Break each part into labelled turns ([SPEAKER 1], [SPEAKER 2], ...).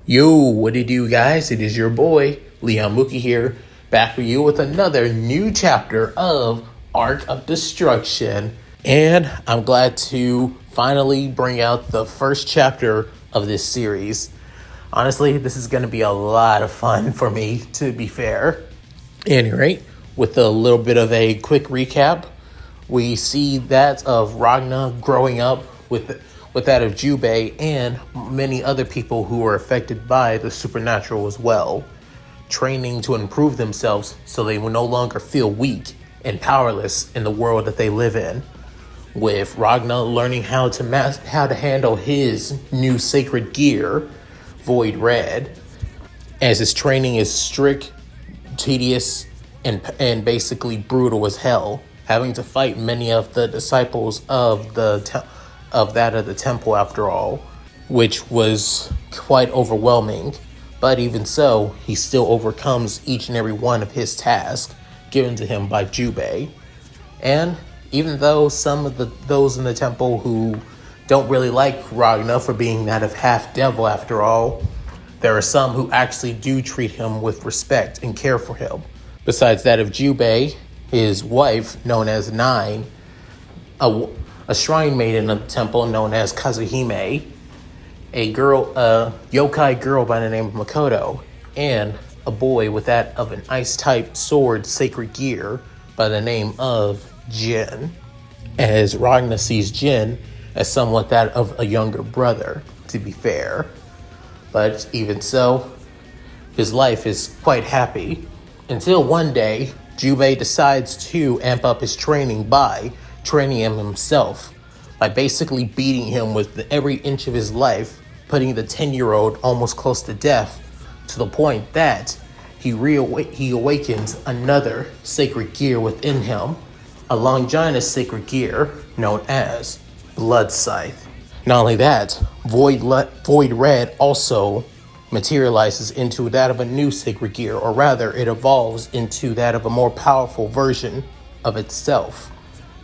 [SPEAKER 1] Yo, what it do, guys? It is your boy, Leon Mookie here, back with you with another new chapter of Arc of Destruction. And I'm glad to finally bring out the first chapter of this series. Honestly, this is going to be a lot of fun for me, to be fair. Anyway, with a little bit of a quick recap, we see that of Ragna growing up with that of Jubei and many other people who were affected by the supernatural as well, training to improve themselves so they will no longer feel weak and powerless in the world that they live in. With Ragna learning how to handle his new sacred gear, Void Red, as his training is strict, tedious, and basically brutal as hell, having to fight many of the disciples of the temple after all, which was quite overwhelming. But even so, he still overcomes each and every one of his tasks given to him by Jubei. And even though some of those in the temple who don't really like Ragna for being that of half devil after all, there are some who actually do treat him with respect and care for him. Besides that of Jubei, his wife, known as Nine, a shrine maiden of the temple known as Kazuhime, a yokai girl by the name of Makoto, and a boy with that of an ice-type sword sacred gear by the name of Jin, as Ragna sees Jin as somewhat that of a younger brother, to be fair. But even so, his life is quite happy, until one day, Jubei decides to amp up his training by training him himself, by basically beating him with every inch of his life, putting the 10-year-old almost close to death, to the point that he awakens another sacred gear within him, a Longinus sacred gear known as Blood Scythe. Not only that, Void Red also materializes into that of a new sacred gear, or rather it evolves into that of a more powerful version of itself,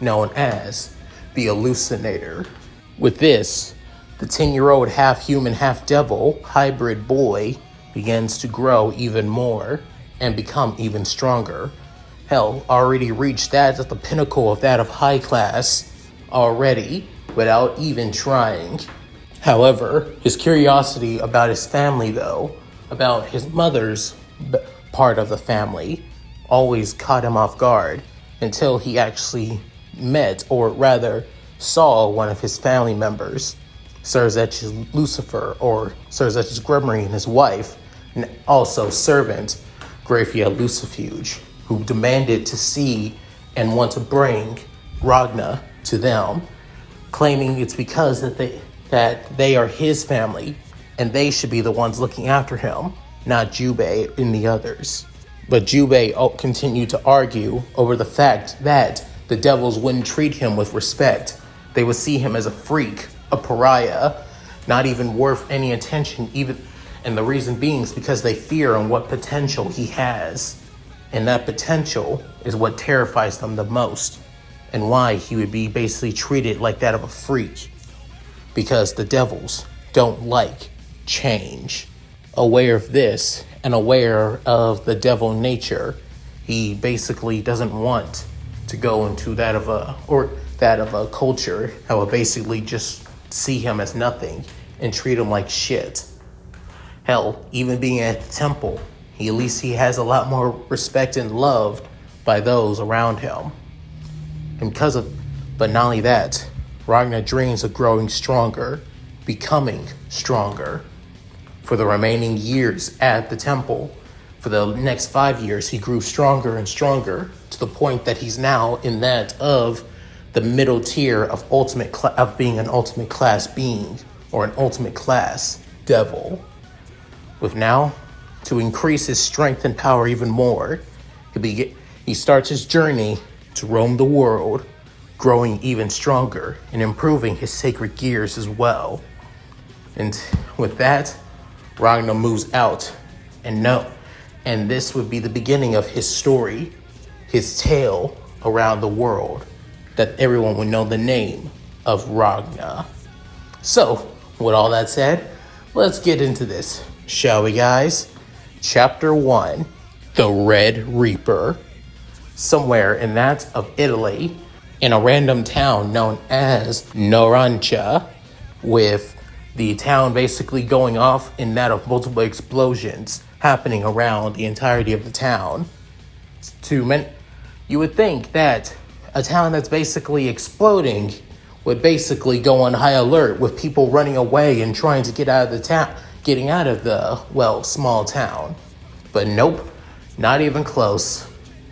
[SPEAKER 1] known as the Hallucinator. With this, the 10-year-old half-human, half-devil hybrid boy begins to grow even more and become even stronger. Hell, already reached that at the pinnacle of that of high class already without even trying. However, his curiosity about his family though, about his mother's part of the family, always caught him off guard until he actually met, or rather saw, one of his family members, Sir Zetch's Lucifer, or Sir Zetch's Grimory, and his wife, and also servant Graphia Lucifuge, who demanded to see and want to bring Ragna to them, claiming it's because that they are his family and they should be the ones looking after him, not Jubei and the others. But Jubei continued to argue over the fact that the devils wouldn't treat him with respect. They would see him as a freak, a pariah, not even worth any attention, and the reason being is because they fear on what potential he has. And that potential is what terrifies them the most, and why he would be basically treated like that of a freak. Because the devils don't like change. Aware of this, and aware of the devil nature, he basically doesn't want to go into that of a culture that will basically just see him as nothing and treat him like shit. Hell, even being at the temple, at least he has a lot more respect and loved by those around him. But not only that, Ragna dreams of growing stronger, becoming stronger. For the remaining years at the temple, for the next 5 years, he grew stronger and stronger to the point that he's now in that of the middle tier of being an ultimate class being, or an ultimate class devil. With now, to increase his strength and power even more, he starts his journey to roam the world, growing even stronger and improving his sacred gears as well. And with that, Ragna moves out, and this would be the beginning of his story, his tale around the world, that everyone would know the name of Ragna. So, with all that said, let's get into this, shall we, guys? Chapter 1, The Red Reaper. Somewhere in that of Italy, in a random town known as Norancia, with the town basically going off in that of multiple explosions happening around the entirety of the town. You would think that a town that's basically exploding would basically go on high alert with people running away and trying to get out of the town, getting out of the, small town. But nope, not even close.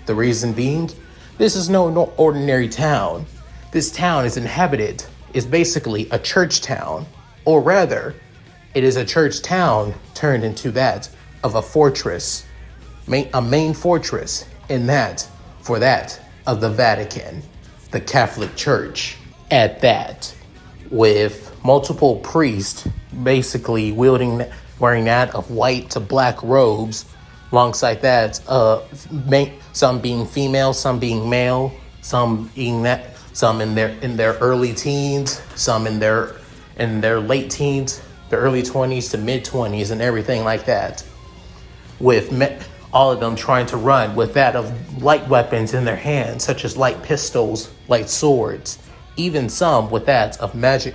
[SPEAKER 1] The reason being, this is no ordinary town. This town is basically a church town. Or rather, it is a church town turned into that of a fortress, a main fortress for that of the Vatican, the Catholic Church. At that, with multiple priests basically wearing that of white to black robes. Alongside that, some being female, some being male, some in their early teens, some in their late teens, the early 20s to mid 20s, and everything like that. With all of them trying to run with that of light weapons in their hands, such as light pistols, light swords, even some with that of magic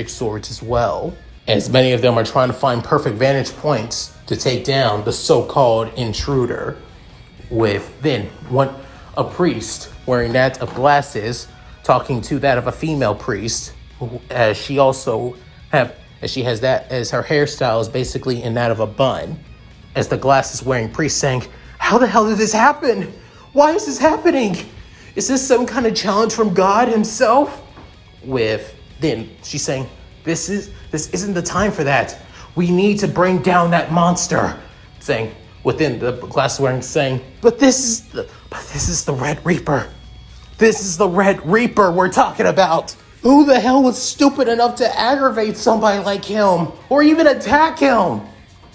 [SPEAKER 1] swords as well. As many of them are trying to find perfect vantage points to take down the so-called intruder, with then a priest wearing that of glasses talking to that of a female priest, as she has that as her hairstyle is basically in that of a bun, as the glasses wearing priest saying, "How the hell did this happen? Why is this happening? Is this some kind of challenge from God himself?" With then she's saying, This isn't the time for that. We need to bring down that monster." Saying, within the glass wearing, saying, but this is the Red Reaper. This is the Red Reaper we're talking about. Who the hell was stupid enough to aggravate somebody like him, or even attack him?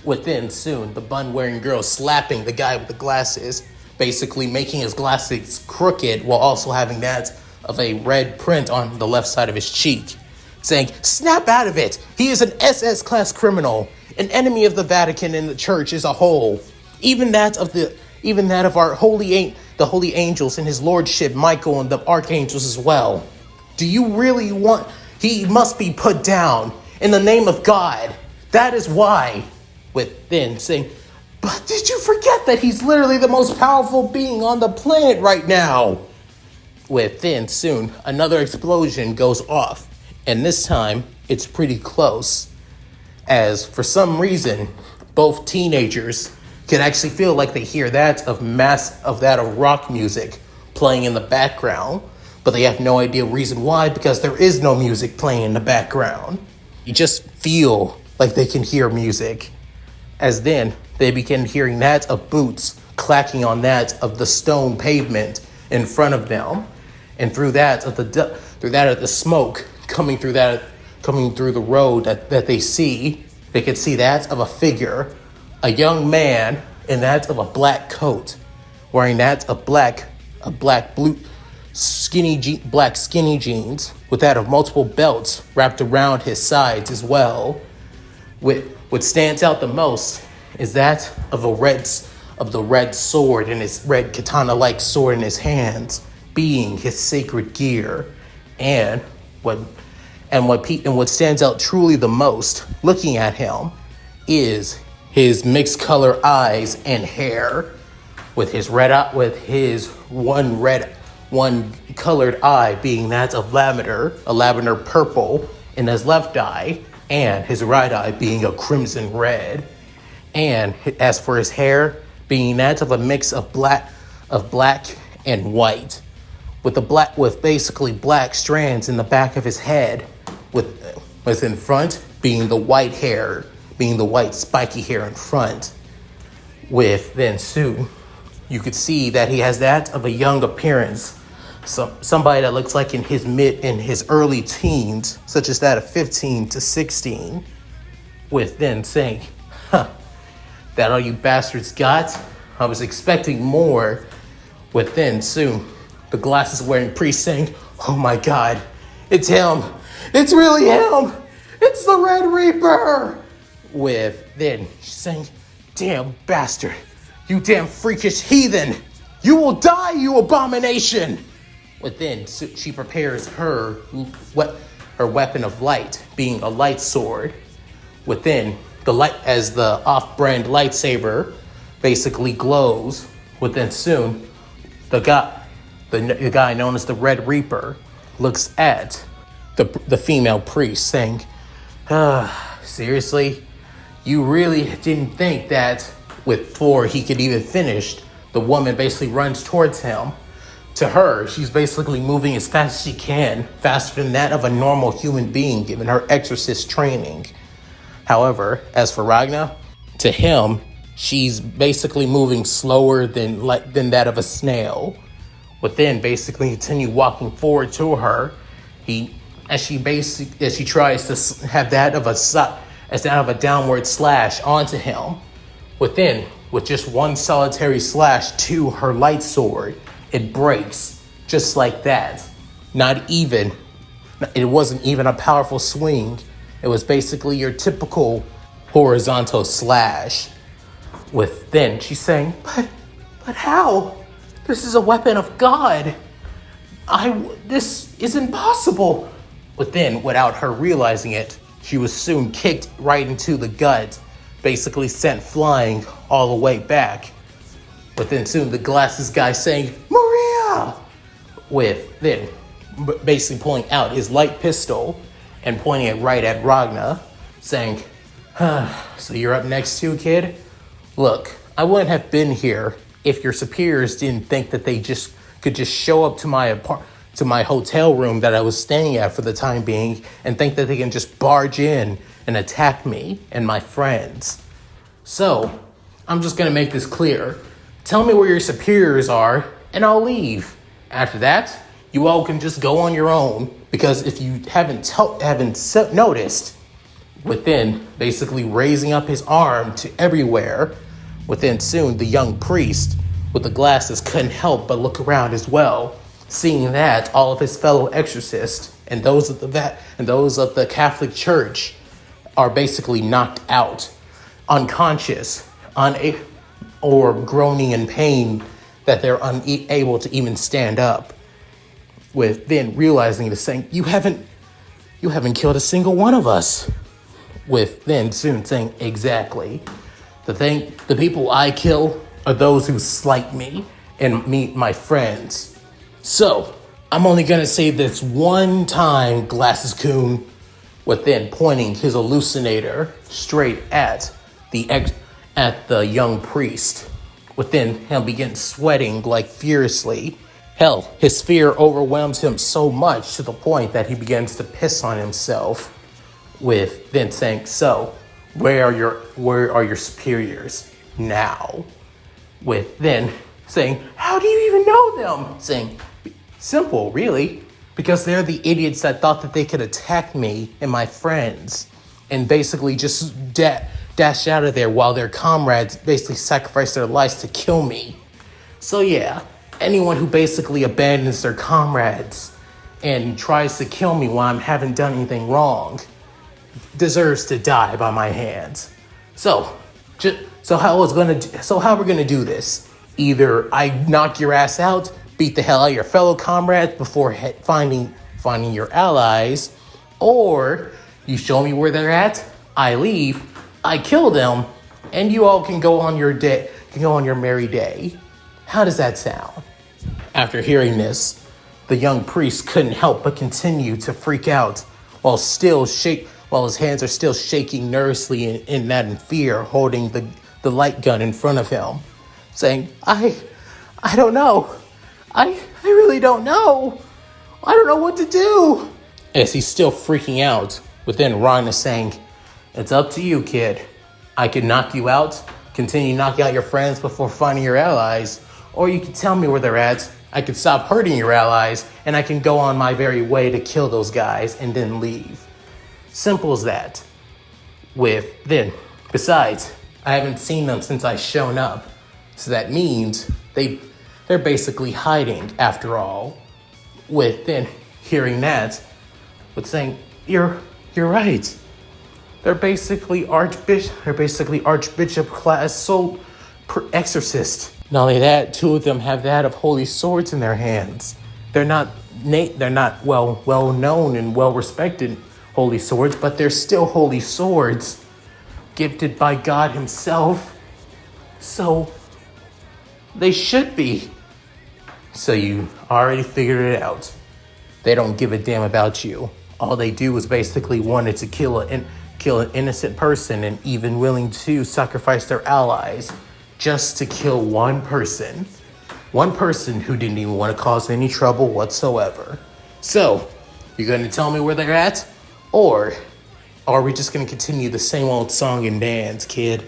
[SPEAKER 1] Within soon, the bun-wearing girl slapping the guy with the glasses, basically making his glasses crooked while also having that of a red print on the left side of his cheek, saying, "Snap out of it! He is an SS class criminal, an enemy of the Vatican and the Church as a whole. Even that of our the holy angels and his lordship Michael and the archangels as well. Do you really want? He must be put down in the name of God. That is why." With then saying, "But did you forget that he's literally the most powerful being on the planet right now?" With then soon another explosion goes off. And this time, it's pretty close, as for some reason, both teenagers can actually feel like they hear that of rock music playing in the background, but they have no idea reason why, because there is no music playing in the background. You just feel like they can hear music, as then they begin hearing that of boots clacking on that of the stone pavement in front of them, and through that of the smoke coming through the road that they see, they can see that of a figure, a young man in that of a black coat, wearing that of black skinny jeans with that of multiple belts wrapped around his sides as well. What stands out the most is that of the red sword and his red katana-like sword in his hands, being his sacred gear, and what stands out truly the most, looking at him, is his mixed color eyes and hair, with his one colored eye being that of a lavender purple in his left eye, and his right eye being a crimson red. And as for his hair, being that of a mix of black and white, with basically black strands in the back of his head, with in front being the white hair, being the white spiky hair in front. With then soon, you could see that he has that of a young appearance, somebody that looks like in his early teens, such as that of 15 to 16, with then saying, huh, that all you bastards got? I was expecting more. With then soon, the glasses wearing priest saying, oh my God, it's him. It's really him. It's the Red Reaper. With then saying, damn bastard, you damn freakish heathen. You will die, you abomination. Within, she prepares her weapon of light, being a light sword. Within, the light as the off-brand lightsaber basically glows. Within soon, the guy known as the Red Reaper looks at the female priest saying, seriously? You really didn't think that before he could even finish, the woman basically runs towards him. To her, she's basically moving as fast as she can, faster than that of a normal human being, given her exorcist training. However, as for Ragna, to him, she's basically moving slower than that of a snail. But then basically continue walking forward to her. As she tries to have that of a downward slash onto him. Within, with just one solitary slash to her light sword, it breaks just like that. It wasn't even a powerful swing. It was basically your typical horizontal slash. Within, she's saying, but how? This is a weapon of God. This is impossible. Within, without her realizing it, she was soon kicked right into the gut, basically sent flying all the way back. But then soon the glasses guy saying, Maria! With then basically pulling out his light pistol and pointing it right at Ragna, saying, so you're up next too, kid? Look, I wouldn't have been here if your superiors didn't think that they could just show up to my hotel room that I was staying at for the time being and think that they can just barge in and attack me and my friends. So, I'm just gonna make this clear. Tell me where your superiors are, and I'll leave. After that, you all can just go on your own, because if you haven't noticed, within basically raising up his arm to everywhere, within soon the young priest with the glasses couldn't help but look around as well, seeing that all of his fellow exorcists and those of the Catholic Church are basically knocked out, unconscious, or groaning in pain that they're unable to even stand up. With then realizing this, saying, you haven't killed a single one of us. With then soon saying, exactly. The people I kill are those who slight me and meet my friends. So, I'm only gonna say this one time, Glasses Coon, with then pointing his hallucinator straight at the young priest. Within him begins sweating like furiously. Hell, his fear overwhelms him so much to the point that he begins to piss on himself. With then saying, so, where are your superiors now? With then saying, how do you even know them? Saying, simple, really, because they're the idiots that thought that they could attack me and my friends and basically just dash out of there while their comrades basically sacrifice their lives to kill me. So yeah, anyone who basically abandons their comrades and tries to kill me while I haven't done anything wrong deserves to die by my hands. So how we're gonna do this? Either I knock your ass out, beat the hell out of your fellow comrades before finding your allies, or you show me where they're at, I leave, I kill them, and you all can go on your merry day. How does that sound? After hearing this, the young priest couldn't help but continue to freak out while his hands are still shaking nervously in fear, holding the light gun in front of him, saying, I don't know. I really don't know. I don't know what to do. As he's still freaking out, within Ragna saying, it's up to you, kid. I could knock you out, continue knocking out your friends before finding your allies, or you can tell me where they're at. I could stop hurting your allies, and I can go on my very way to kill those guys and then leave. Simple as that. with then. Besides, I haven't seen them since I shown up. So that means they're basically hiding after all. With then hearing that, with saying, You're right. They're basically Archbishop class soul exorcist. Not only that, two of them have that of holy swords in their hands. They're not well known and well respected holy swords, but they're still holy swords gifted by God himself. So they should be. So you already figured it out. They don't give a damn about you. All they do is basically wanted to kill an innocent person and even willing to sacrifice their allies just to kill one person. One person who didn't even want to cause any trouble whatsoever. So, you're going to tell me where they're at? Or are we just going to continue the same old song and dance, kid?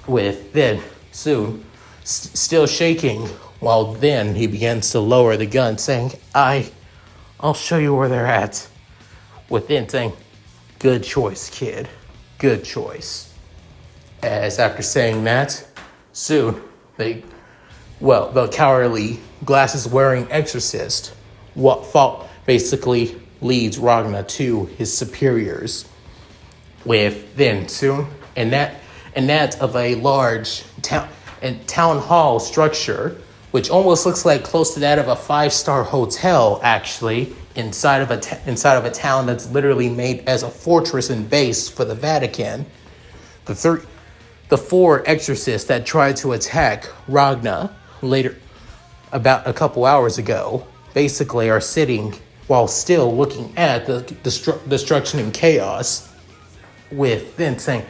[SPEAKER 1] With then, soon, still shaking, while then he begins to lower the gun, saying, I'll show you where they're at. With then saying, good choice, kid. Good choice. As after saying that, soon, the cowardly, glasses-wearing exorcist basically leads Ragna to his superiors. With then soon, and that of a large town hall structure, which almost looks like close to that of a 5-star hotel, actually, inside of a town that's literally made as a fortress and base for the Vatican. The 4 exorcists that tried to attack Ragna later, about a couple hours ago, basically are sitting while still looking at the destruction and chaos, with then saying,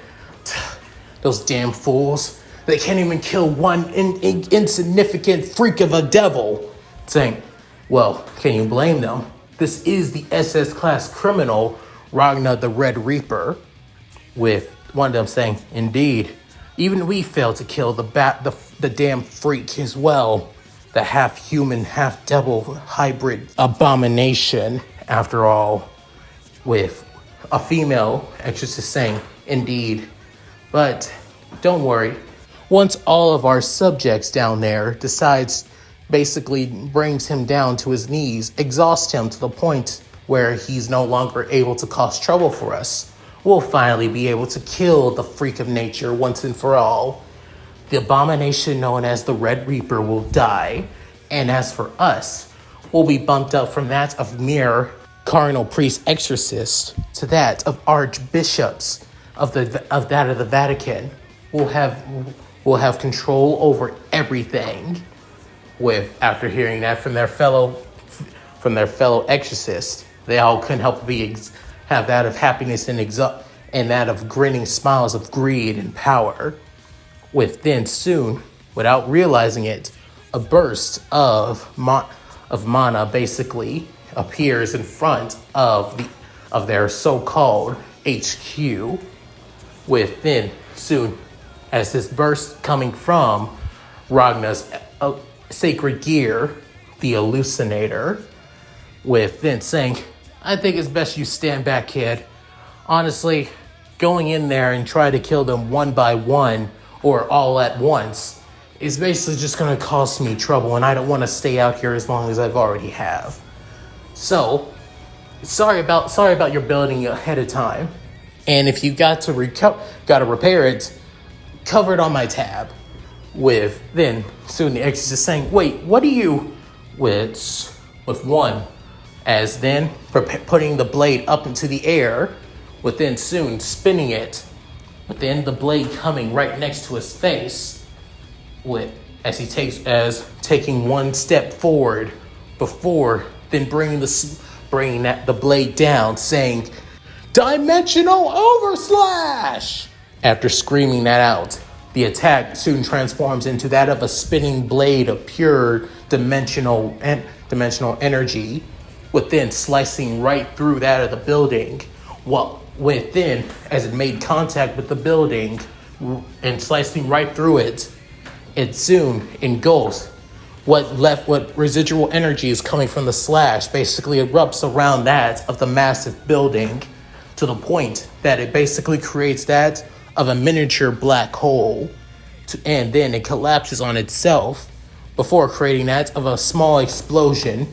[SPEAKER 1] those damn fools, they can't even kill one insignificant freak of a devil. Saying, well, can you blame them? This is the SS class criminal, Ragna the Red Reaper. With one of them saying, indeed, even we failed to kill the damn freak as well. The half-human, half-devil hybrid abomination, after all. With a female exorcist saying, indeed. But don't worry. Once all of our subjects down there basically brings him down to his knees, exhausts him to the point where he's no longer able to cause trouble for us, we'll finally be able to kill the freak of nature once and for all. The abomination known as the Red Reaper will die, and as for us, we'll be bumped up from that of mere cardinal priest exorcist to that of archbishops of the Vatican. We'll have control over everything. With after hearing that from their fellow exorcists, they all couldn't help but have that of happiness and that of grinning smiles of greed and power. With then soon, without realizing it, a burst of mana basically appears in front of their so-called HQ. With then soon, as this burst coming from Ragna's sacred gear, the Hallucinator, with then saying, I think it's best you stand back, kid. Honestly, going in there and try to kill them one by one or all at once is basically just going to cause me trouble, and I don't want to stay out here as long as I've already have. So, sorry about your building ahead of time. And if you got to repair it, cover it on my tab. With then soon the exorcist saying, wait, what do you with one, as then putting the blade up into the air, with then soon spinning it, with then the blade coming right next to his face, taking one step forward before then bringing the blade down, saying, Dimensional Overslash! After screaming that out, the attack soon transforms into that of a spinning blade of pure dimensional energy, within slicing right through that of the building. Within, as it made contact with the building and slicing right through it, it soon engulfs what residual energy is coming from the slash, basically erupts around that of the massive building to to the point that it basically creates that of a miniature black hole, and then it collapses on itself before creating that of a small explosion.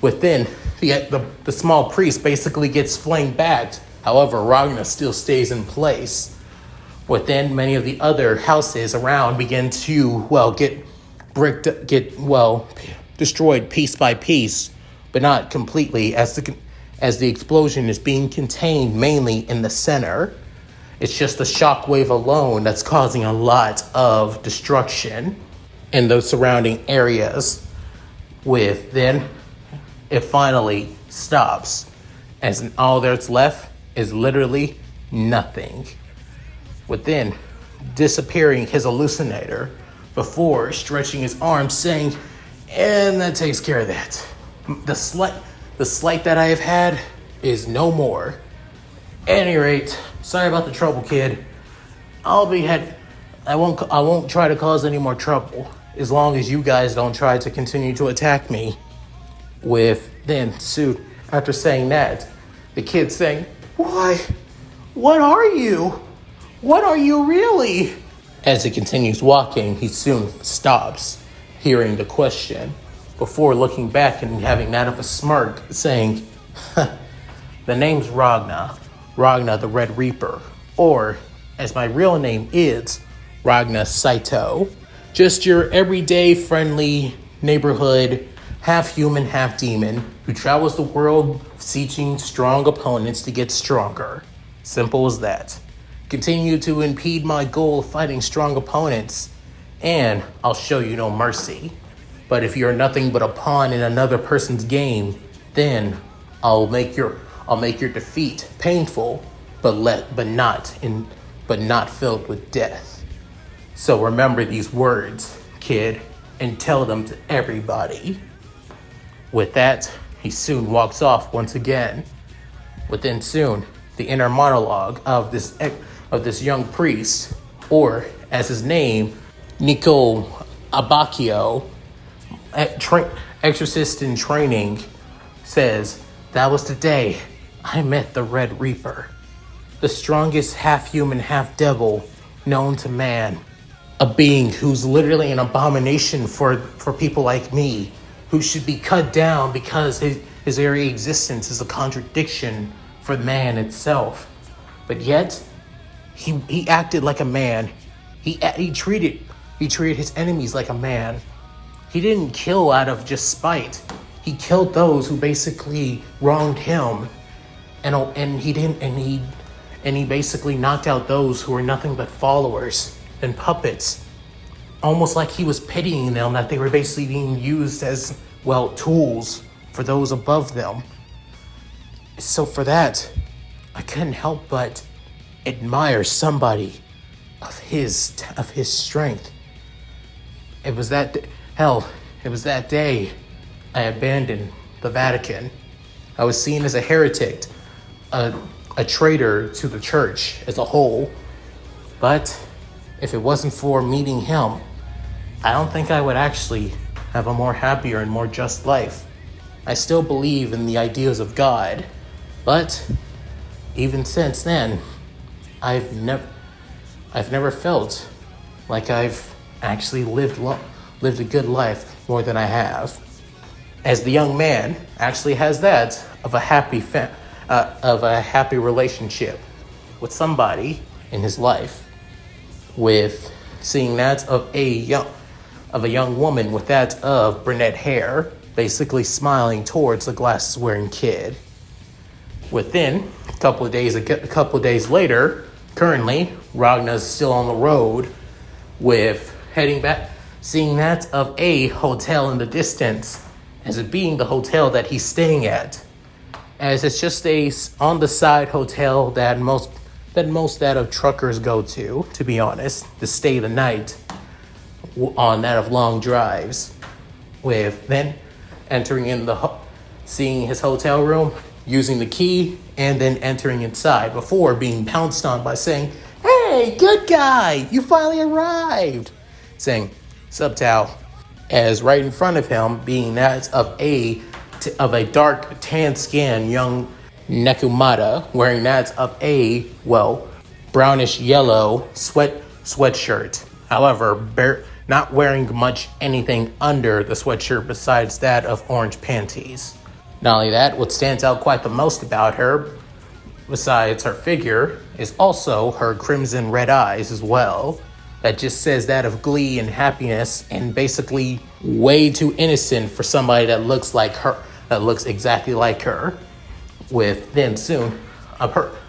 [SPEAKER 1] Within, the small priest basically gets flamed back. However, Ragna still stays in place. Within, many of the other houses around begin to, get destroyed piece by piece, but not completely, as the explosion is being contained mainly in the center. It's just the shockwave alone that's causing a lot of destruction in those surrounding areas. Then it finally stops, as all that's left is literally nothing. Within, disappearing his hallucinator before stretching his arms, saying, "And that takes care of that. The slight that I have had is no more. At any rate, sorry about the trouble, kid. I won't try to cause any more trouble as long as you guys don't try to continue to attack me." After saying that, the kid saying, "Why? What are you? What are you really?" As he continues walking, he soon stops, hearing the question, before looking back and having that of a smirk, saying, "The name's Ragna the Red Reaper, or, as my real name is, Ragna Saito. Just your everyday friendly neighborhood, half human, half demon, who travels the world seeking strong opponents to get stronger. Simple as that. Continue to impede my goal of fighting strong opponents, and I'll show you no mercy. But if you're nothing but a pawn in another person's game, then I'll make your defeat painful, but not filled with death. So remember these words, kid, and tell them to everybody." With that, he soon walks off once again. Within soon, the inner monologue of this young priest, or as his name, Nico Abacchio, exorcist in training, says, "That was the day I met the Red Reaper, the strongest half-human, half-devil known to man, a being who's literally an abomination for people like me, who should be cut down because his very existence is a contradiction for man itself. But yet, he acted like a man. He treated his enemies like a man. He didn't kill out of just spite. He killed those who basically wronged him, and he basically knocked out those who were nothing but followers and puppets, almost like he was pitying them, that they were basically being used as, tools for those above them. So for that, I couldn't help but admire somebody of his strength. It was that day I abandoned the Vatican. I was seen as a heretic, a traitor to the church as a whole. But if it wasn't for meeting him, I don't think I would actually have a more happier and more just life. I still believe in the ideas of God, but even since then, I've never felt like I've actually lived a good life more than I have. As the young man actually has that of a happy relationship with somebody in his life, with seeing that of a young woman with that of brunette hair, basically smiling towards the glasses-wearing kid. Within a couple of days later, currently, Ragna's still on the road with heading back, seeing that of a hotel in the distance as it being the hotel that he's staying at, as it's just a on-the-side hotel that most that of truckers go to be honest, to stay the night on that of long drives, with then entering in seeing his hotel room, using the key, and then entering inside before being pounced on by saying, "Hey, good guy, you finally arrived," saying, "Subtao," as right in front of him being that of a dark tan skinned young Nekumata, wearing that of a, brownish yellow sweatshirt. However, not wearing much anything under the sweatshirt besides that of orange panties. Not only that, what stands out quite the most about her, besides her figure, is also her crimson red eyes as well. That just says that of glee and happiness, and basically way too innocent for somebody that looks like her, that looks exactly like her. With then soon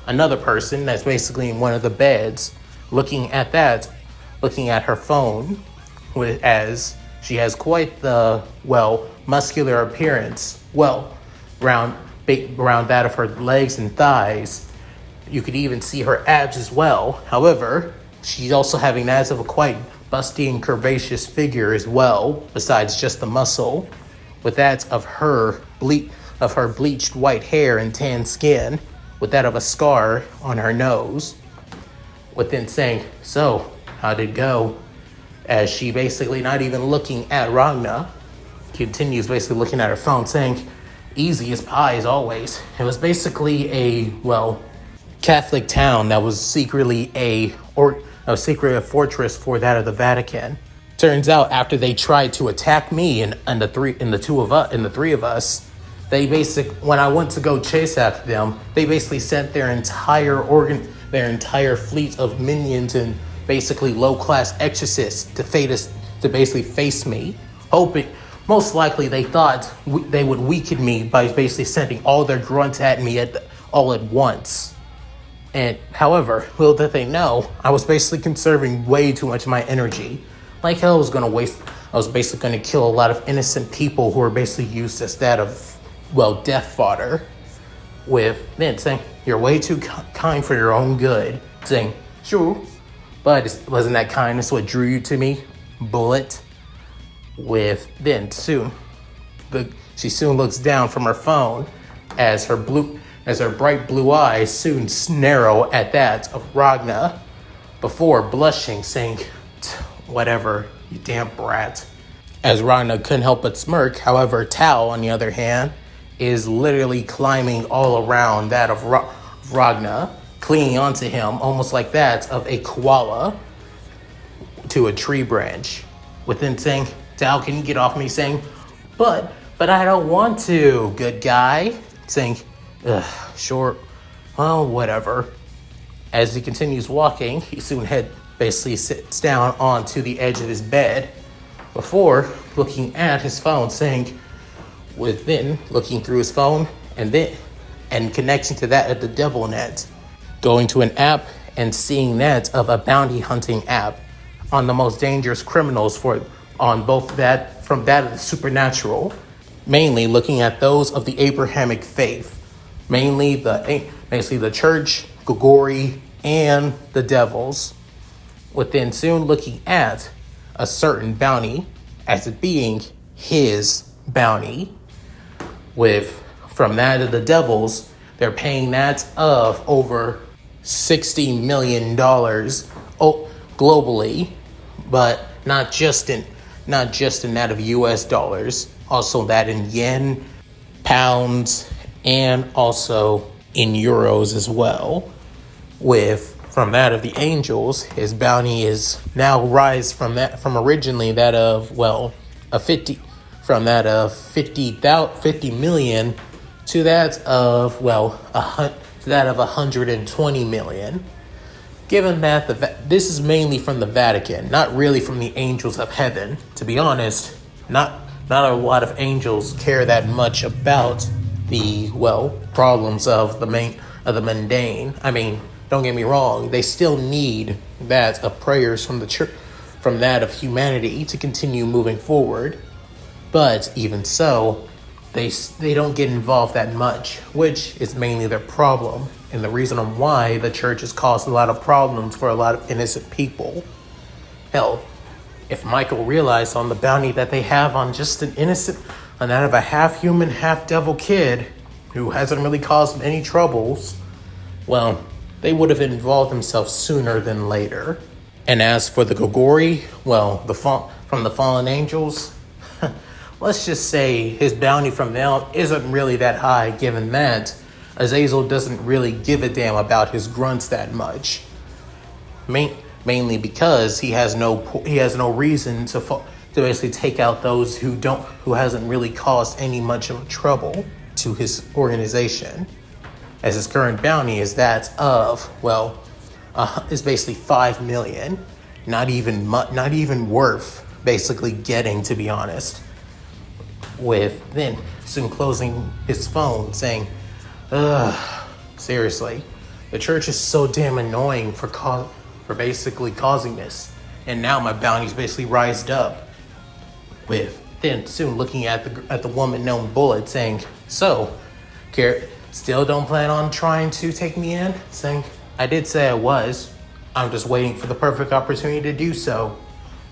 [SPEAKER 1] another person that's basically in one of the beds, looking at her phone, as she has quite the muscular appearance, around that of her legs and thighs. You could even see her abs as well. However, she's also having that of a quite busty and curvaceous figure as well, besides just the muscle, with that of her bleached white hair and tan skin, with that of a scar on her nose, within saying, "So, how'd it go?" As she basically not even looking at Ragna, continues basically looking at her phone, saying, "Easy as pie as always." It was basically a, Catholic town that was secretly a fortress for that of the Vatican. Turns out after they tried to attack me and the three of us, when I went to go chase after them, they basically sent their entire fleet of minions and basically low-class exorcists to basically face me, hoping, most likely they thought they would weaken me by basically sending all their grunts at me all at once. And however, little did they know, I was basically conserving way too much of my energy. Like hell, I was basically going to kill a lot of innocent people who were basically used as that of, death fodder. With then saying, "You're way too kind for your own good." Saying, "Sure, but wasn't that kindness what drew you to me, bullet?" With then she soon looks down from her phone as her bright blue eyes soon narrow at that of Ragna, before blushing, saying, "Whatever, you damn brat." As Ragna couldn't help but smirk. However, Tao, on the other hand, is literally climbing all around that of Ragna, clinging onto him, almost like that of a koala to a tree branch. Within saying, "Tao, can you get off me?" Saying, but I don't want to, good guy." Saying, "Ugh, sure, well, whatever." As he continues walking, he soon basically sits down onto the edge of his bed, before looking at his phone, saying, looking through his phone, and connecting to that of the devil net, going to an app and seeing that of a bounty hunting app on the most dangerous criminals from that of the supernatural, mainly looking at those of the Abrahamic faith, mainly the church, Gogori, and the devils. Within soon looking at a certain bounty as it being his bounty, from that of the devils, they're paying that of over $60 million globally, but not just in that of US dollars, also that in yen, pounds, and also in euros as well. From that of the angels, his bounty is now rise from originally that of 50 million to that of 120 million. Given that this is mainly from the Vatican, not really from the angels of heaven. To be honest, not a lot of angels care that much about the problems of the mundane. I mean, don't get me wrong, they still need that of prayers from the church, from that of humanity to continue moving forward. But even so, they don't get involved that much, which is mainly their problem, and the reason why the church has caused a lot of problems for a lot of innocent people. Hell, if Michael realized on the bounty that they have on just an innocent, on that of a half-human, half-devil kid who hasn't really caused any troubles, they would have involved themselves sooner than later. And as for the Gogori, from the fallen angels, let's just say his bounty from them isn't really that high, given that Azazel doesn't really give a damn about his grunts that much. Mainly because he has no reason to basically take out those who hasn't really caused any much of trouble to his organization, as his current bounty is that of is basically 5 million, not even worth basically getting, to be honest. With then soon closing his phone, saying, "Ugh, seriously, the church is so damn annoying for basically causing this, and now my bounty's basically rised up." With then soon looking at the woman known Bullet, saying, "So, still don't plan on trying to take me in?" Saying, "I did say I was. I'm just waiting for the perfect opportunity to do so."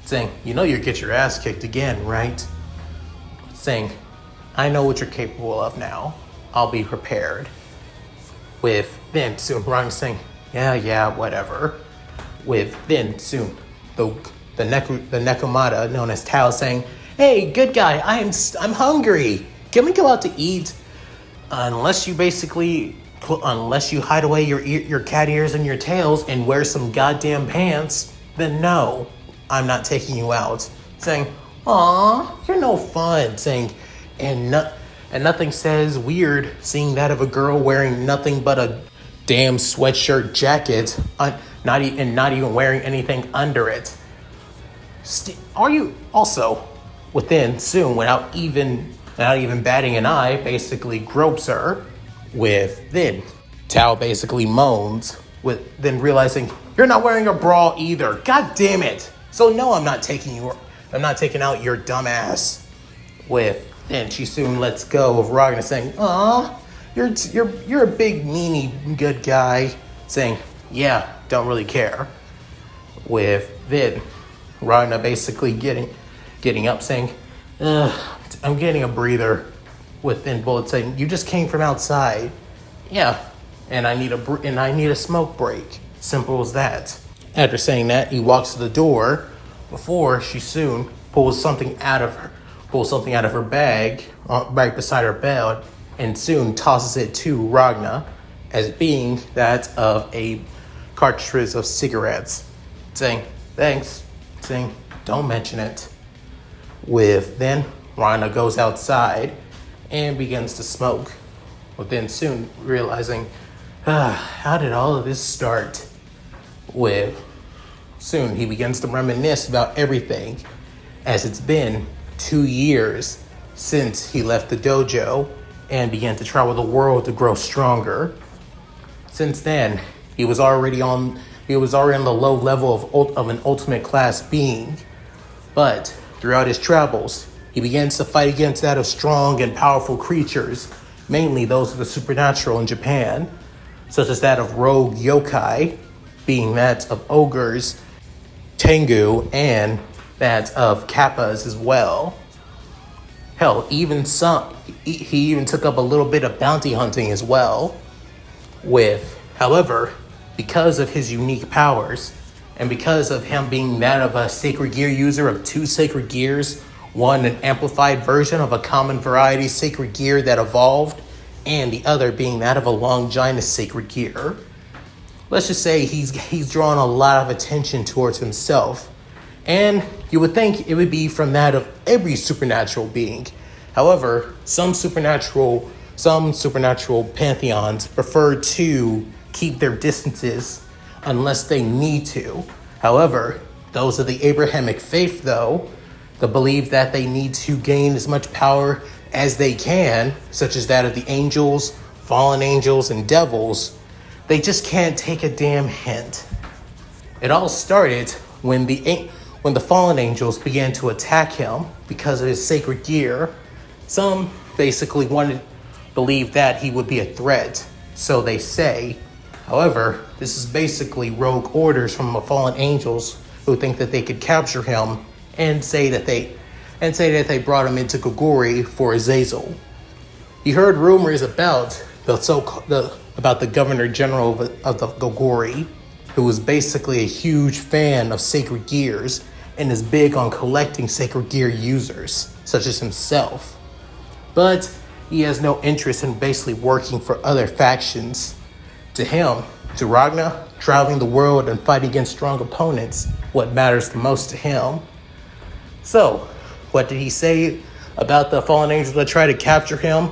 [SPEAKER 1] Saying, "You'll get your ass kicked again, right?" Saying, "I know what you're capable of now. I'll be prepared." With then soon Ryan saying, yeah, whatever. With then soon the Nekomata known as Tao saying, "Hey, good guy, I'm hungry. Can we go out to eat? Unless you hide away your cat ears and your tails and wear some goddamn pants, then no, I'm not taking you out." Saying, "Aw, you're no fun." Saying, and nothing says weird seeing that of a girl wearing nothing but a damn sweatshirt jacket, not even wearing anything under it. Are you also within soon without even batting an eye, basically gropes her. With then Tao basically moans, with then realizing, "You're not wearing a bra either. God damn it. So no, I'm not taking out your dumb ass." With then she soon lets go of Ragna, saying, "Aw, you're a big meanie good guy." Saying, "Yeah, don't really care." With then Ragna basically getting up, saying, "Ugh, I'm getting a breather." With then Bullet saying, "You just came from outside." "Yeah, and I need a smoke break. Simple as that." After saying that, he walks to the door before she soon pulls something out of her bag right beside her bed, and soon tosses it to Ragna as being that of a cartridge of cigarettes. Saying, "Thanks." Saying, "Don't mention it." With then Ragna goes outside and begins to smoke. But then soon realizing, how did all of this start? With soon he begins to reminisce about everything, as it's been 2 years since he left the dojo and began to travel the world to grow stronger. Since then, he was already on the low level of an ultimate class being. But throughout his travels, he begins to fight against that of strong and powerful creatures, mainly those of the supernatural in Japan, such as that of rogue yokai, being that of ogres, tengu, and that of kappas as well. Hell, he even took up a little bit of bounty hunting as well. However, because of his unique powers, and because of him being that of a sacred gear user of 2 sacred gears, one an amplified version of a common variety sacred gear that evolved, and the other being that of a Longinus sacred gear. Let's just say he's drawn a lot of attention towards himself, and you would think it would be from that of every supernatural being. However, some supernatural pantheons prefer to keep their distances unless they need to. However, those of the Abrahamic faith, though, they believe that they need to gain as much power as they can, such as that of the angels, fallen angels, and devils. They just can't take a damn hint. It all started when the fallen angels began to attack him because of his sacred gear. Some basically believed that he would be a threat, so they say. However, this is basically rogue orders from the fallen angels who think that they could capture him and say that they brought him into Gogori for Azazel. He heard rumors about the Governor General of the Gogori, who was basically a huge fan of sacred gears and is big on collecting sacred gear users, such as himself. But He has no interest in basically working for other factions. To him, to Ragna, traveling the world and fighting against strong opponents, what matters the most to him. So, what did he say about the fallen angels that try to capture him,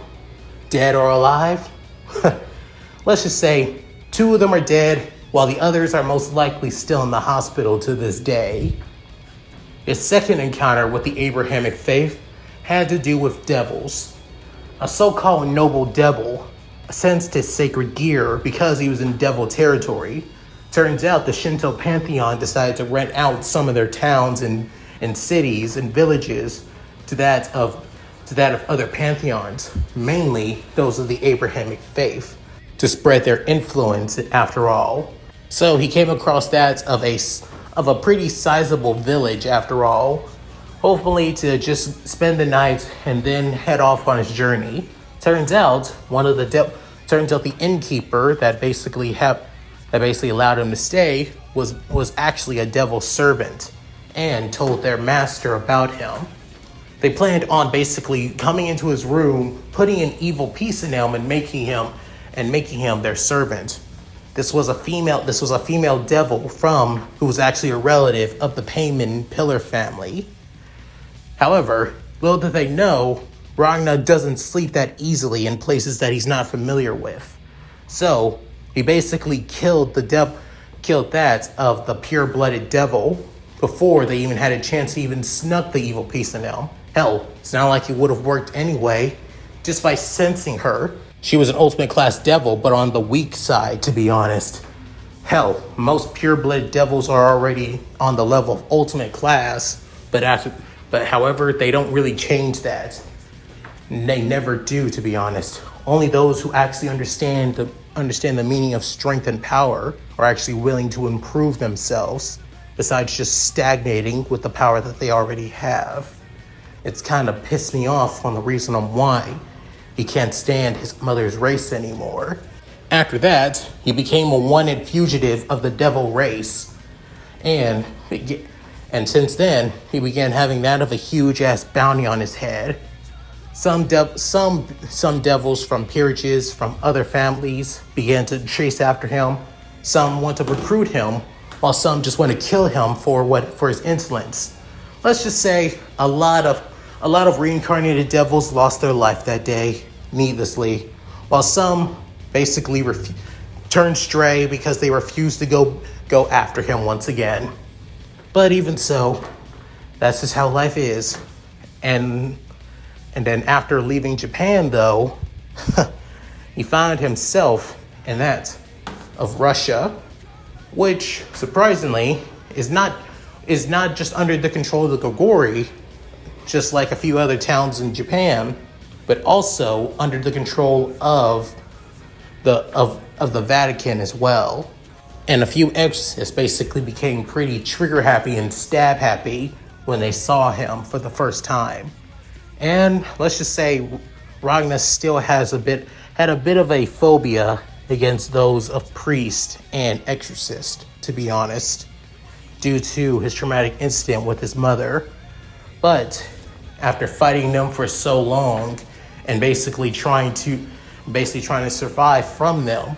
[SPEAKER 1] dead or alive? Let's just say 2 of them are dead, while the others are most likely still in the hospital to this day. His second encounter with the Abrahamic faith had to do with devils. A so-called noble devil sensed his sacred gear because he was in devil territory. Turns out the Shinto pantheon decided to rent out some of their towns and cities and villages to that of other pantheons, mainly those of the Abrahamic faith, to spread their influence after all. So he came across that of a pretty sizable village after all, hopefully to just spend the night and then head off on his journey. Turns out the innkeeper that basically allowed him to stay was actually a devil's servant and told their master about him. They planned on basically coming into his room, putting an evil piece in him and making him their servant. This was a female devil who was actually a relative of the Payman Pillar family. However, little did they know, Ragna doesn't sleep that easily in places that he's not familiar with. So he basically killed that of the pure-blooded devil before they even had a chance to even snuck the evil piece in him. Hell, it's not like it would have worked anyway, just by sensing her. She was an ultimate class devil, but on the weak side, to be honest. Hell, most pure-blooded devils are already on the level of ultimate class, but however, they don't really change that. They never do, to be honest. Only those who actually understand the meaning of strength and power are actually willing to improve themselves, besides just stagnating with the power that they already have. It's kind of pissed me off on the reason on why he can't stand his mother's race anymore. After that, he became a wanted fugitive of the devil race. And since then, he began having that of a huge-ass bounty on his head. Some devils from peerages from other families began to chase after him. Some want to recruit him, while some just want to kill him for his insolence. Let's just say a lot of reincarnated devils lost their life that day, needlessly, while some basically turned stray because they refused to go after him once again. But even so, that's just how life is. And then after leaving Japan, though, he found himself in that of Russia, which surprisingly is not just under the control of the Gogori, just like a few other towns in Japan, but also under the control of the Vatican as well. And a few exorcists basically became pretty trigger happy and stab happy when they saw him for the first time. And let's just say Ragna still had a bit of a phobia against those of priest and exorcist, to be honest, due to his traumatic incident with his mother. But after fighting them for so long and basically trying to survive from them,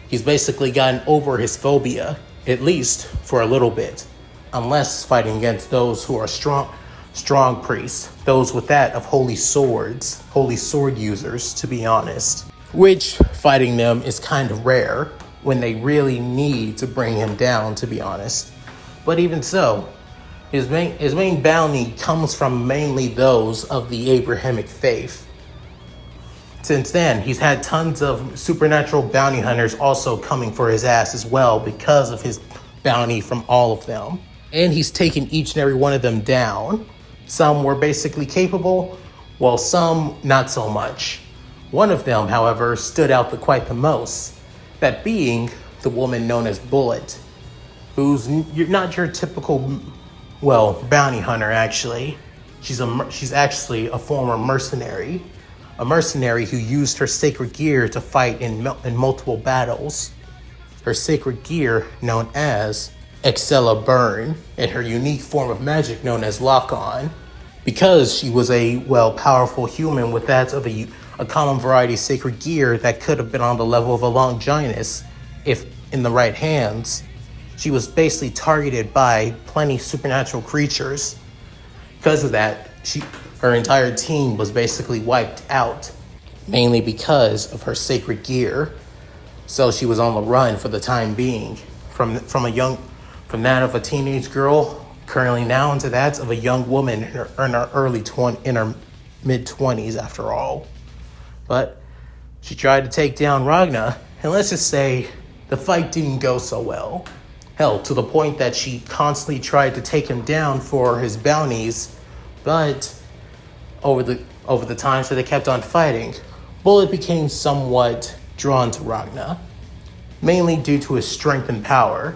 [SPEAKER 1] he's basically gotten over his phobia, at least for a little bit, unless fighting against those who are strong priests, those with that of holy sword users, to be honest, which fighting them is kind of rare when they really need to bring him down, to be honest. But even so, his main bounty comes from mainly those of the Abrahamic faith. Since then, he's had tons of supernatural bounty hunters also coming for his ass as well because of his bounty from all of them. And he's taken each and every one of them down. Some were basically capable, while some not so much. One of them, however, stood out quite the most, that being the woman known as Bullet, who's not your typical, bounty hunter, actually. She's actually a former mercenary. A mercenary who used her sacred gear to fight in multiple battles. Her sacred gear known as Excella Burn, and her unique form of magic known as Lock-On. Because she was a, powerful human with that of a common variety of sacred gear that could have been on the level of a Longinus if in the right hands. She was basically targeted by plenty of supernatural creatures. Because of that, her entire team was basically wiped out, mainly because of her sacred gear. So she was on the run for the time being, from that of a teenage girl, currently now into that of a young woman in her mid-20s after all. But she tried to take down Ragna, and let's just say the fight didn't go so well. Hell, to the point that she constantly tried to take him down for his bounties, but over the times that they kept on fighting, Bullet became somewhat drawn to Ragna, mainly due to his strength and power,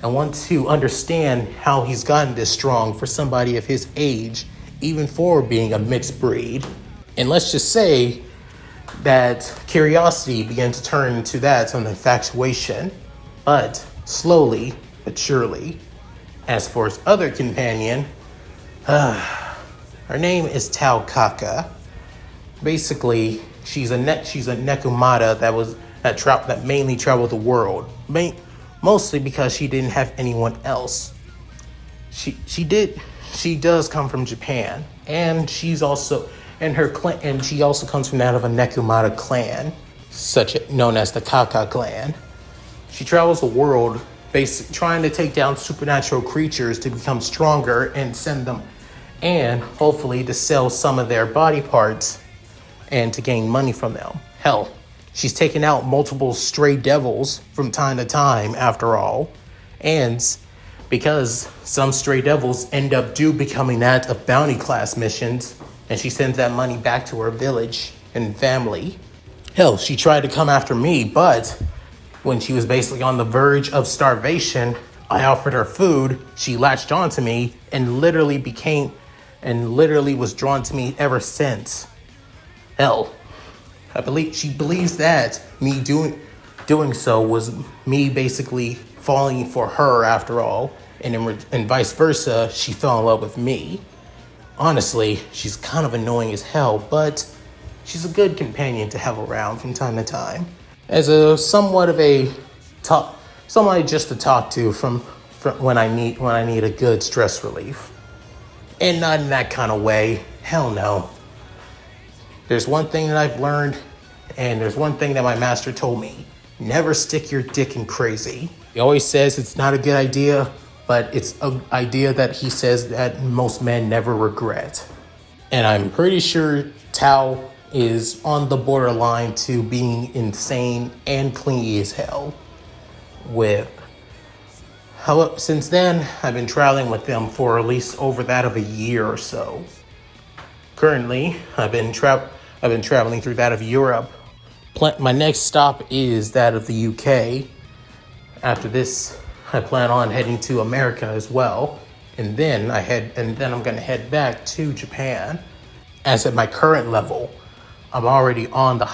[SPEAKER 1] and wants to understand how he's gotten this strong for somebody of his age, even for being a mixed breed. And let's just say that curiosity began to turn into that an infatuation, but slowly but surely. As for his other companion, her name is Tao Kaka. Basically, she's a Nekomata that mainly traveled the world, mostly because she didn't have anyone else. She does come from Japan, and she also comes from that of a Nekomata clan, known as the Kaka clan. She travels the world, basically trying to take down supernatural creatures to become stronger and send them, and hopefully to sell some of their body parts and to gain money from them. Hell, she's taken out multiple stray devils from time to time, after all, and because some stray devils end up becoming that of bounty class missions, and she sends that money back to her village and family. Hell, she tried to come after me, but when she was basically on the verge of starvation, I offered her food, she latched onto me, and literally was drawn to me ever since. Hell, she believes that me doing so was me basically falling for her after all, and vice versa, she fell in love with me. Honestly, she's kind of annoying as hell, but she's a good companion to have around from time to time. As somebody just to talk to from when I need a good stress relief. And not in that kind of way. Hell no. There's one thing that I've learned, and there's one thing that my master told me. Never stick your dick in crazy. He always says it's not a good idea, but it's an idea that he says that most men never regret. And I'm pretty sure Tao is on the borderline to being insane and clingy as hell. Since then, I've been traveling with them for at least over that of a year or so. Currently, I've been traveling through that of Europe. My next stop is that of the UK. After this, I plan on heading to America as well, and then I'm going to head back to Japan. As at my current level, I'm already at the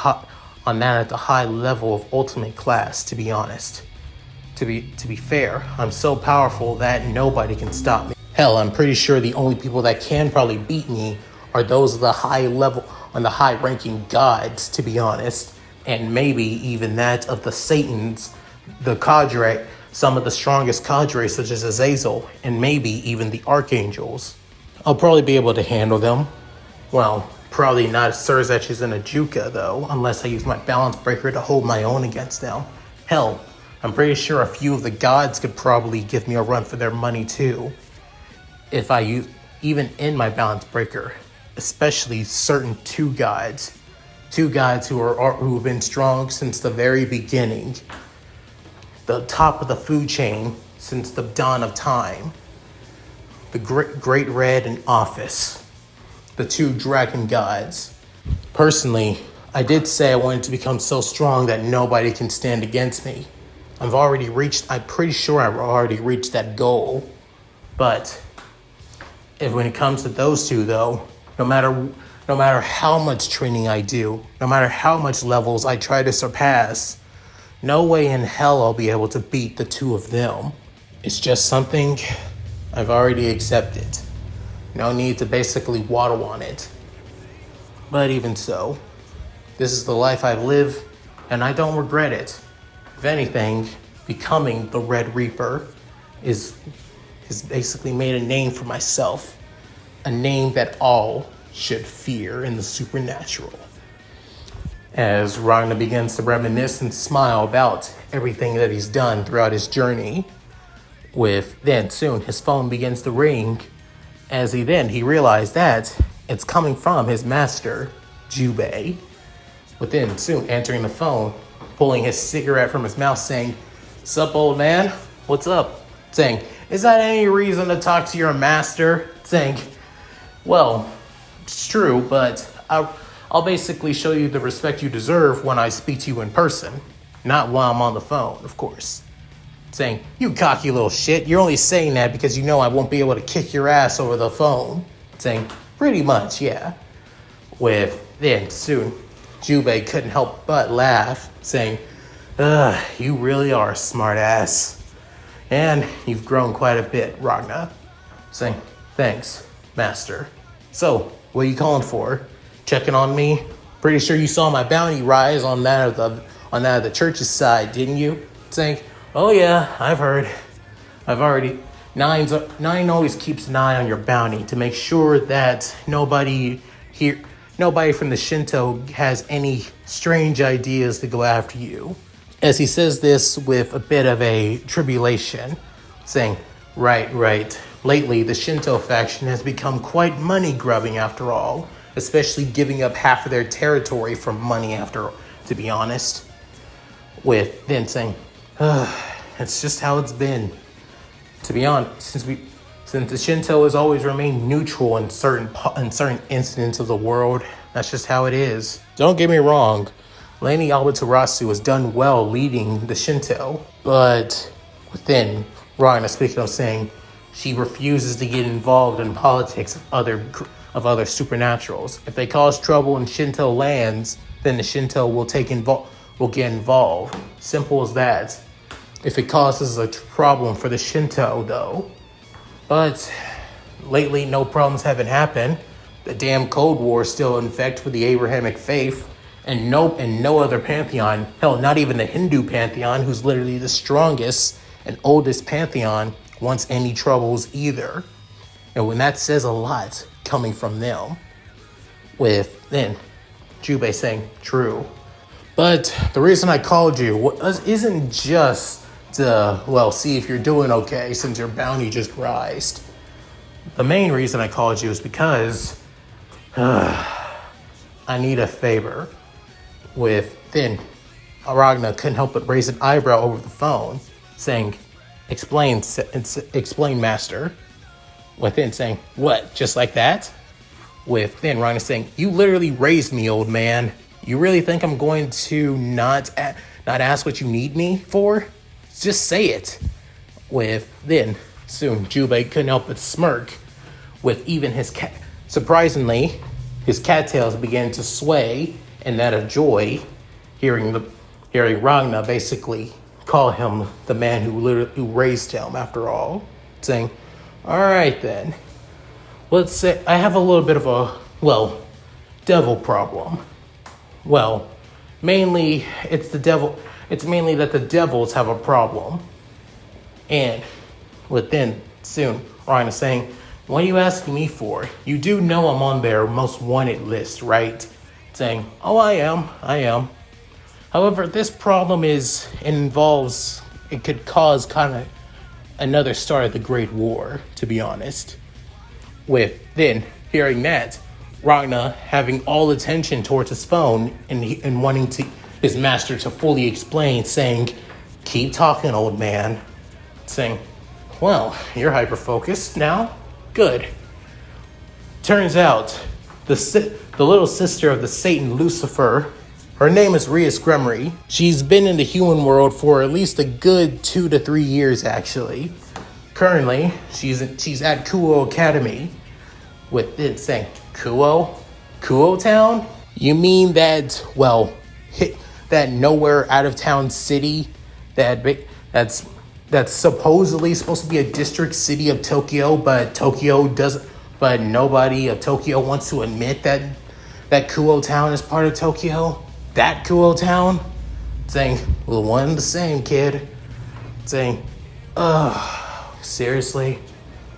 [SPEAKER 1] high level of ultimate class, to be honest. To be fair, I'm so powerful that nobody can stop me. Hell, I'm pretty sure the only people that can probably beat me are those of the high ranking gods, to be honest, and maybe even that of the Satans, the cadre, some of the strongest cadres such as Azazel, and maybe even the archangels. I'll probably be able to handle them. Well, probably not Surzech's and Ajuka, though, unless I use my balance breaker to hold my own against them. Hell, I'm pretty sure a few of the gods could probably give me a run for their money, too. If I use, even in my balance breaker, especially certain two gods who have been strong since the very beginning, the top of the food chain since the dawn of time, the Great Red and Office, the two dragon gods. Personally, I did say I wanted to become so strong that nobody can stand against me. I'm pretty sure I've already reached that goal. But when it comes to those two, though, no matter how much training I do, no matter how much levels I try to surpass, no way in hell I'll be able to beat the two of them. It's just something I've already accepted. No need to basically waddle on it. But even so, this is the life I've lived, and I don't regret it. If anything, becoming the Red Reaper is basically made a name for myself, a name that all should fear in the supernatural. As Ragna begins to reminisce and smile about everything that he's done throughout his journey, then soon his phone begins to ring, as he realized that it's coming from his master, Jubei. Within soon answering the phone, pulling his cigarette from his mouth, saying, "Sup, old man? What's up?" Saying, "Is that any reason to talk to your master?" Saying, "Well, it's true, but I'll basically show you the respect you deserve when I speak to you in person, not while I'm on the phone, of course." Saying, "You cocky little shit, you're only saying that because you know I won't be able to kick your ass over the phone." Saying, "Pretty much, yeah." Then soon, Jubei couldn't help but laugh, saying, "You really are a smart ass. And you've grown quite a bit, Ragna." Saying, "Thanks, master. So, what are you calling for? Checking on me? Pretty sure you saw my bounty rise on that of the church's side, didn't you?" Saying, "Oh yeah, I've heard. Nine always keeps an eye on your bounty to make sure that nobody from the Shinto has any strange ideas to go after you." As he says this with a bit of a tribulation, saying, Right. Lately, the Shinto faction has become quite money-grubbing after all, especially giving up half of their territory for money to be honest." Then saying, "It's just how it's been. To be honest, since the Shinto has always remained neutral in certain incidents of the world, that's just how it is. Don't get me wrong, Lady Amaterasu has done well leading the Shinto, but within Ragna speaking of saying she refuses to get involved in politics of other supernaturals. If they cause trouble in Shinto lands, then the Shinto will get involved. Simple as that. If it causes a problem for the Shinto, though. But lately, no problems haven't happened. The damn Cold War is still in effect for the Abrahamic faith, and no other pantheon, hell, not even the Hindu pantheon, who's literally the strongest and oldest pantheon, wants any troubles either. And when that says a lot coming from them, then Jubei saying, "True. But the reason I called you isn't just to, see if you're doing okay since your bounty just rised. The main reason I called you is because I need a favor." Then Ragna couldn't help but raise an eyebrow over the phone, saying, Explain, master." Then saying, "What, just like that?" Then Ragna saying, "You literally raised me, old man. You really think I'm going to not ask what you need me for? Just say it." Then soon Jubei couldn't help but smirk, with even surprisingly, his cattails began to sway in that of joy, hearing Ragna basically call him the man who raised him after all, saying, "All right then, let's say I have a little bit of a, devil problem. Mainly it's the devil. It's mainly that the devils have a problem." And then soon Ragna saying, "What are you asking me for? You do know I'm on their most wanted list, right?" Saying, "Oh, I am. However, this problem it could cause kind of another start of the Great War, to be honest." Then hearing that, Ragna having all attention towards his phone and wanting his master to fully explain, saying, "Keep talking, old man." Saying, "Well, you're hyper-focused now? Good. Turns out, the little sister of the Satan Lucifer, her name is Rias Gremory. She's been in the human world for at least a good 2 to 3 years, actually. Currently, she's at Kuo Academy." It saying, Kuo Town? You mean that, that nowhere out of town city that's supposedly supposed to be a district city of Tokyo, but nobody of Tokyo wants to admit that Kuo Town is part of Tokyo? that Kuo Town? Saying, well, one the same, kid. Saying, seriously?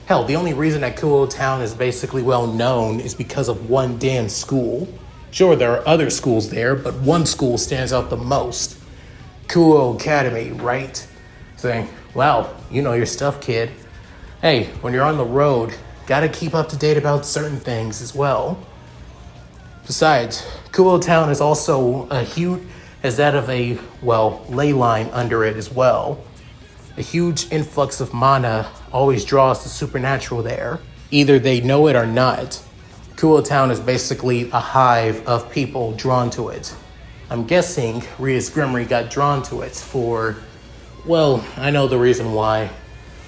[SPEAKER 1] Hell, the only reason that Kuo Town is basically well known is because of one damn school. Sure, there are other schools there, but one school stands out the most. Kuo Academy, right? Saying, well, you know your stuff, kid. Hey, when you're on the road, gotta keep up to date about certain things as well. Besides, Kuo Town is also has that of a, ley line under it as well. A huge influx of mana always draws the supernatural there. Either they know it or not. Kuo Town is basically a hive of people drawn to it. I'm guessing Rias Grimmery got drawn to it for, I know the reason why.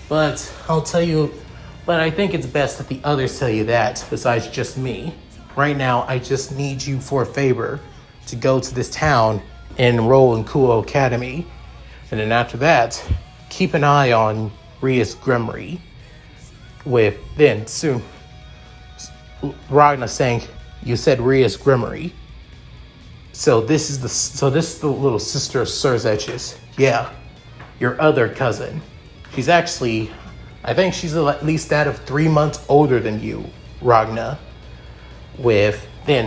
[SPEAKER 1] But I think it's best that the others tell you that, besides just me. Right now, I just need you for a favor to go to this town and enroll in Kuo Academy. And then after that, keep an eye on Rias Grimmery. Soon, Ragna saying, you said Rias Grimmery. So this is the little sister of Surzetch's. Yeah, your other cousin. She's actually, I think she's at least that of 3 months older than you, Ragna.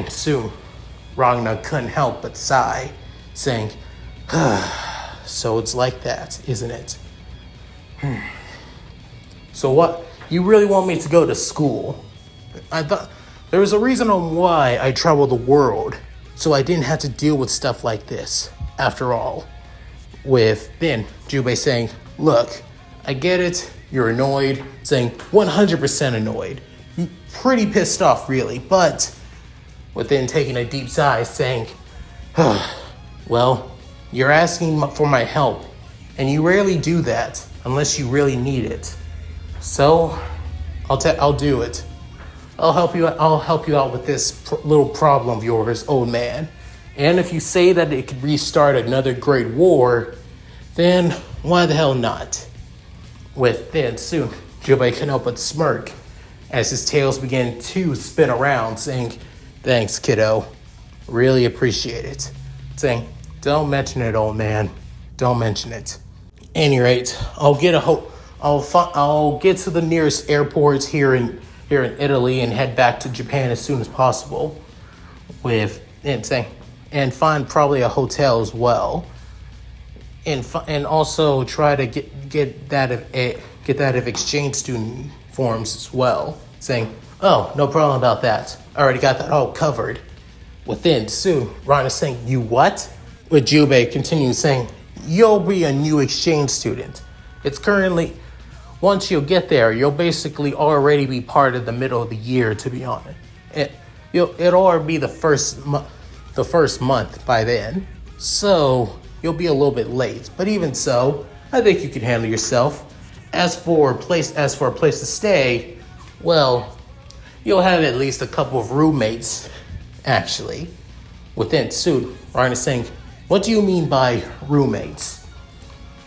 [SPEAKER 1] Soon, Ragna couldn't help but sigh, saying, so it's like that, isn't it? So what? You really want me to go to school? I thought there was a reason on why I traveled the world, so I didn't have to deal with stuff like this, after all. Jubei saying, look, I get it, you're annoyed, saying 100% annoyed. Pretty pissed off, really, but taking a deep sigh, saying, you're asking for my help, and you rarely do that unless you really need it. So, I'll do it. I'll help you out with this little problem of yours, old man. And if you say that it could restart another great war, then why the hell not? Soon, Jubei couldn't help but smirk as his tails began to spin around, saying, thanks, kiddo. Really appreciate it. Saying, don't mention it, old man. Don't mention it. Any rate, I'll get to the nearest airports here in Italy and head back to Japan as soon as possible. And find probably a hotel as well. And also try to get that of exchange student forms as well. Saying, oh, no problem about that. I already got that all covered. Soon, Ron is saying, you what? With Jubei continues saying, you'll be a new exchange student. It's currently, once you'll get there, you'll basically already be part of the middle of the year, to be honest. It'll already be the first month by then. So, you'll be a little bit late. But even so, I think you can handle yourself. As for a place to stay, you'll have at least a couple of roommates, actually. Soon, Ryan is saying, what do you mean by roommates?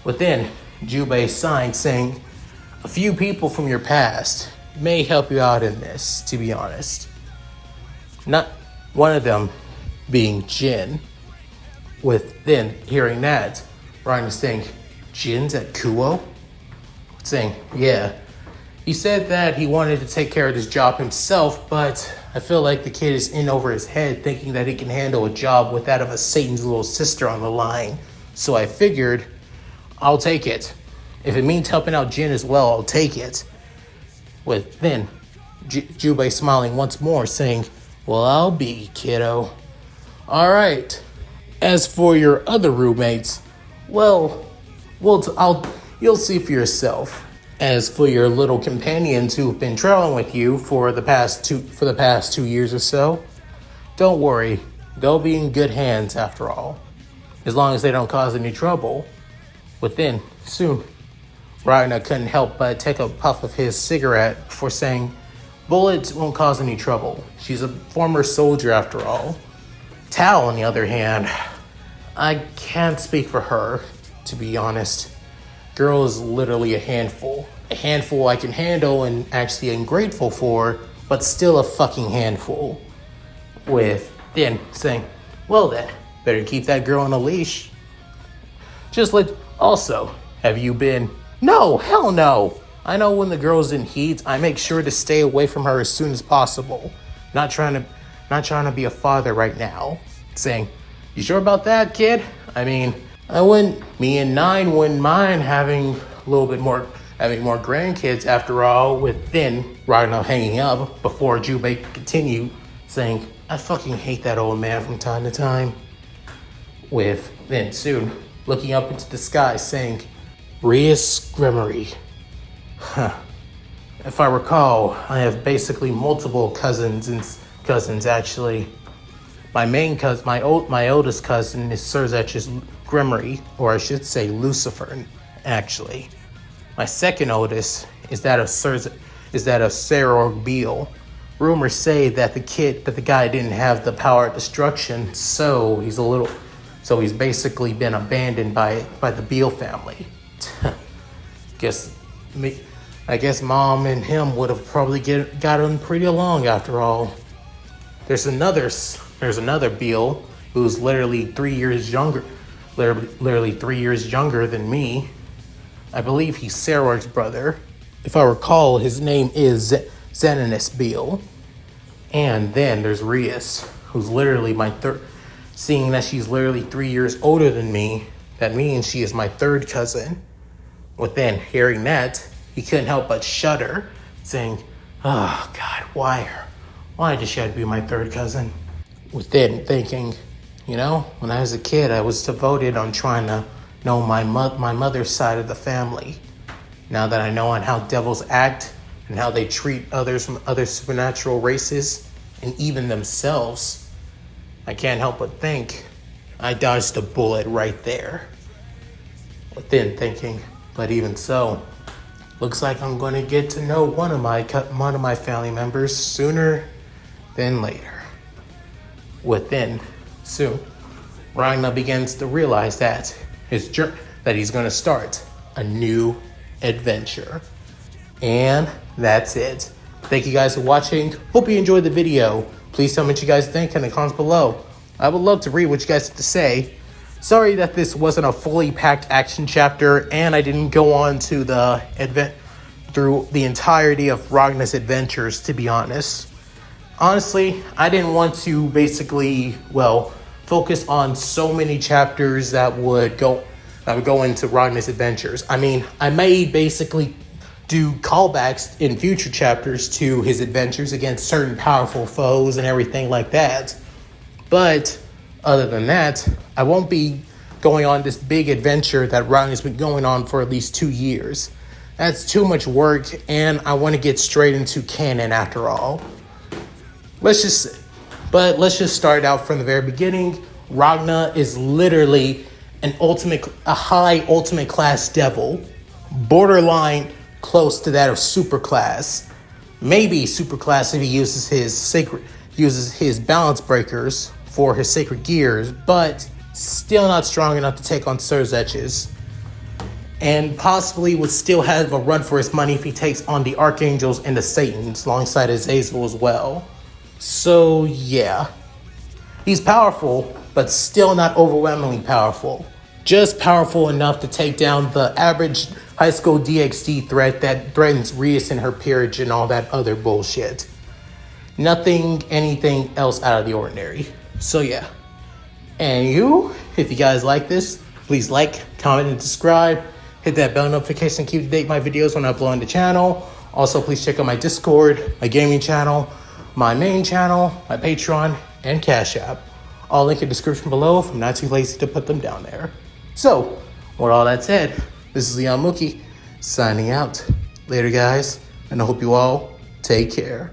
[SPEAKER 1] Jubei signed, saying, a few people from your past may help you out in this, to be honest. Not one of them being Jin. Hearing that, Ryan is saying, Jin's at Kuo? Saying, yeah. He said that he wanted to take care of this job himself, but I feel like the kid is in over his head thinking that he can handle a job with that of a Satan's little sister on the line. So I figured, I'll take it. If it means helping out Jin as well, I'll take it. Jubei smiling once more, saying, well, I'll be, kiddo. All right. As for your other roommates, you'll see for yourself. As for your little companions who've been traveling with you for the past 2 years or so, don't worry, they'll be in good hands after all, as long as they don't cause any trouble. Soon, Ragna couldn't help but take a puff of his cigarette before saying, bullets won't cause any trouble. She's a former soldier after all. Tao, on the other hand, I can't speak for her, to be honest. Girl is literally a handful. A handful I can handle and actually am grateful for, but still a fucking handful. Saying, well then, Better keep that girl on a leash. Also, have you been? No, hell no. I know when the girl's in heat, I make sure to stay away from her as soon as possible. Not trying to be a father right now. Saying, you sure about that, kid? I mean, me and Nine wouldn't mind having a little bit more, having more grandkids after all, with then Ragna hanging up before Jubei could continue saying, I fucking hate that old man from time to time. With then soon looking up into the sky saying, Rias Gremory. If I recall, I have basically multiple cousins actually. My main cousin, my oldest cousin is Serzech's Gremory, or I should say Lucifer, actually. My second oldest is that of Seror Beale. Rumors say that the guy didn't have the power of destruction, so he's basically been abandoned by the Beale family. I guess Mom and him would have probably gotten pretty along after all. There's another Beale who's literally 3 years younger, literally 3 years younger than me. I believe he's Seror's brother. If I recall, his name is Xeninus Beale. And then there's Rias, who's literally seeing that she's literally 3 years older than me, that means she is my third cousin. Within hearing that, he couldn't help but shudder, saying, oh God, why does she have to be my third cousin? Within thinking, when I was a kid, I was devoted on trying to know my mother's side of the family. Now that I know on how devils act and how they treat others from other supernatural races and even themselves, I can't help but think I dodged a bullet right there. Within thinking, but even so, looks like I'm going to get to know one of my family members sooner than later. Within soon, Ragna begins to realize that he's going to start a new adventure. And that's it. Thank you guys for watching. Hope you enjoyed the video. Please tell me what you guys think in the comments below. I would love to read what you guys have to say. Sorry that this wasn't a fully packed action chapter and I didn't go on to the event through the entirety of Ragna's adventures, to be honest. Honestly, I didn't want to focus on so many chapters that would go into Ragna's adventures. I mean, I may basically do callbacks in future chapters to his adventures against certain powerful foes and everything like that. But other than that, I won't be going on this big adventure that Ragna's been going on for at least 2 years. That's too much work, and I want to get straight into canon after all. Let's just start out from the very beginning. Ragna is literally a high ultimate class devil, borderline close to that of super class. Maybe super class if he uses his balance breakers for his sacred gears, but still not strong enough to take on Serzech's. And possibly would still have a run for his money if he takes on the Archangels and the Satans alongside Azazel as well. So yeah, he's powerful, but still not overwhelmingly powerful. Just powerful enough to take down the average high school DxD threat that threatens Rias and her peerage and all that other bullshit. Anything else out of the ordinary. So yeah. And if you guys like this, please like, comment, and subscribe. Hit that bell notification to keep up to date my videos when I upload on the channel. Also, please check out my Discord, my gaming channel, my main channel, my Patreon, and Cash App. All link in the description below if I'm not too lazy to put them down there. So, with all that said, this is Leon Mookie signing out. Later, guys, and I hope you all take care.